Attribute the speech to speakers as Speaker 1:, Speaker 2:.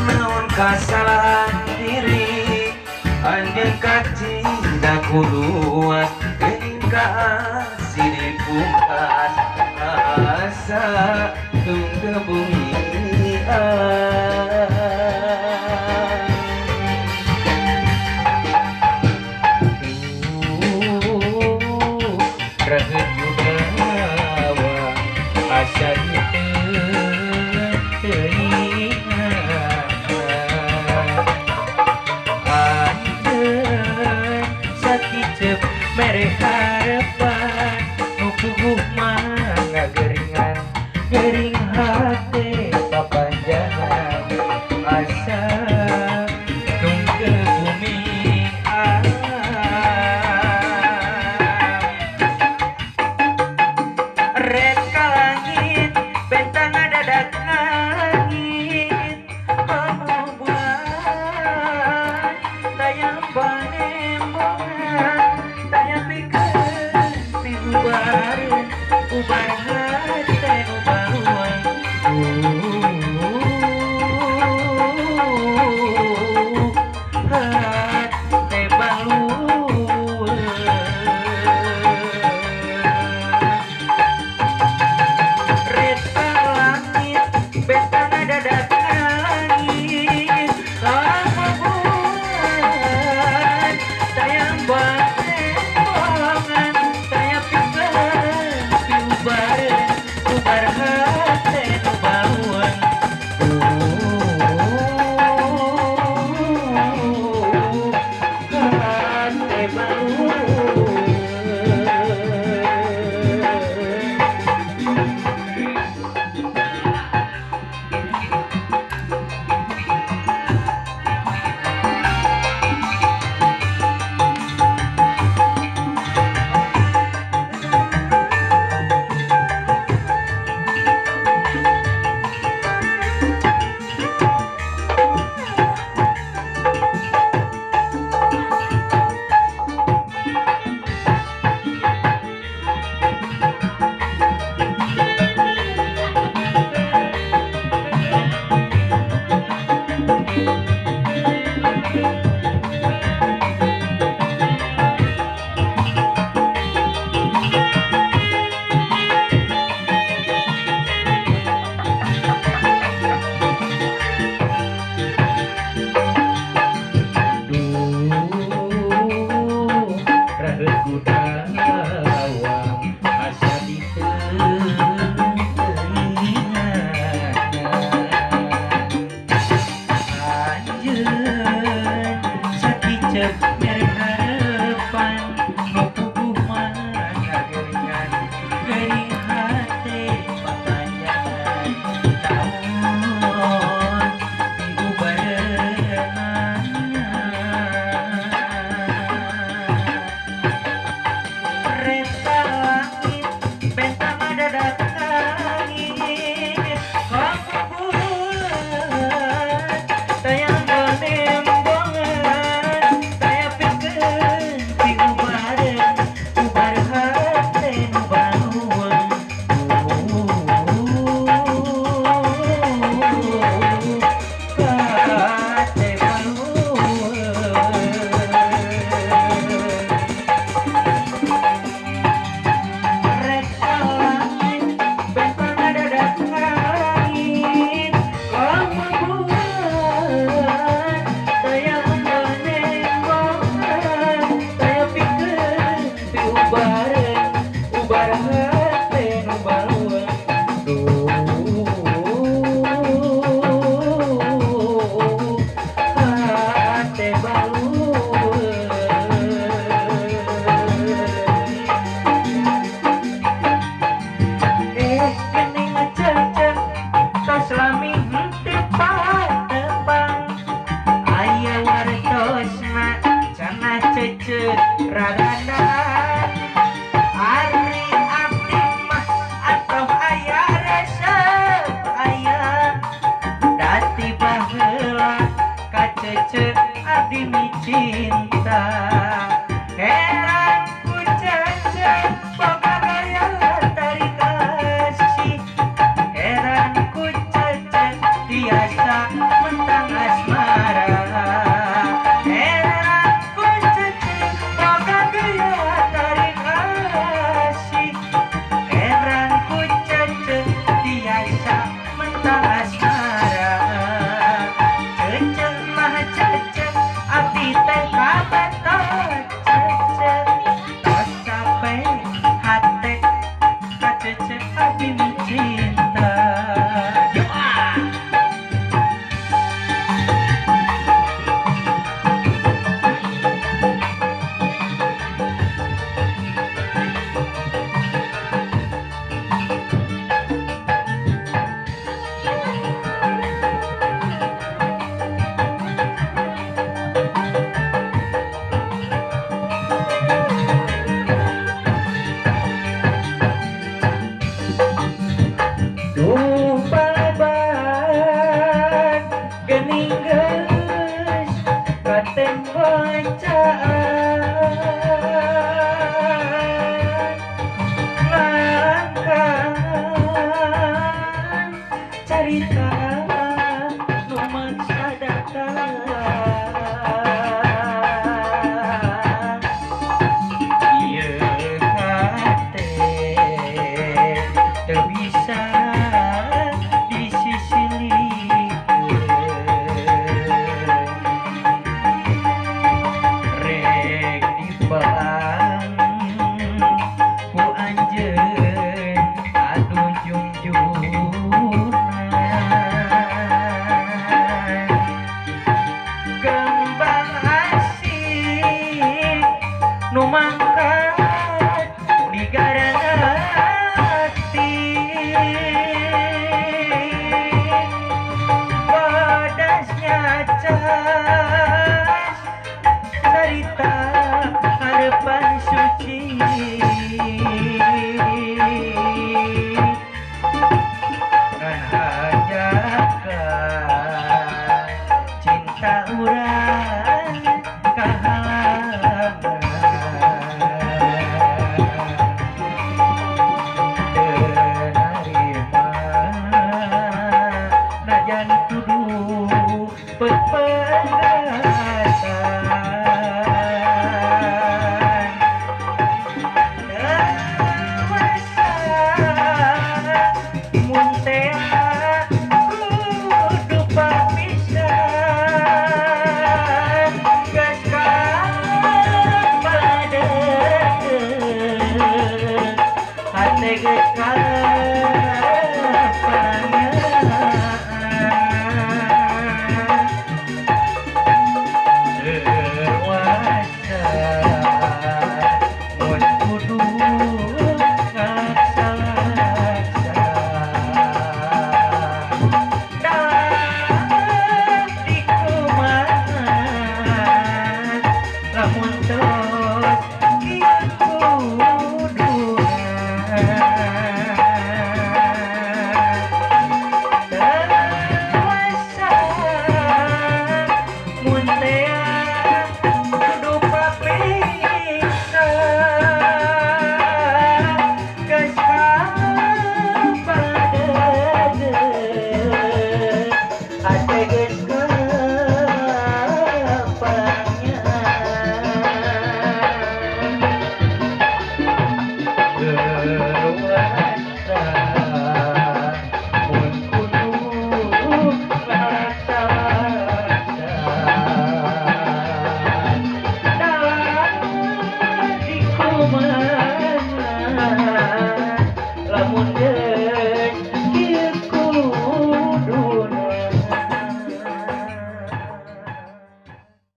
Speaker 1: Naon kasalahan diri anjeun kacinta kuluan geuning kasih dipungkas asa tunggu bumi raget juga asa mere harapan nu puguh mah ngageringan gering hate papanjangan cinta heran ku caca boga gaya tarik kasih heran ku caca biasa mentang asmara heran ku caca boga gaya tarik kasih heran ku caca biasa mentang asmara cece mah cece abdi teh kabeto cece tos capek hate ka cece abdi cinta doa. Duh balaban geuning geus katen bacaan ngalangkan carita nu maksa datang ieu hate teu bisa rek dipeang ku anjeun aduh junjunan kembang asih nu mangkat di garana hati pedasnya cas cerita harapan suci ngan ajakan cinta urang kahalangan teu narima najan kudu pepegatan dewasa mun teh kudu papisan geus kapadeut hate geus dewasa mun kudu ngaksa-ngaksa dalam dikumaha lamun teu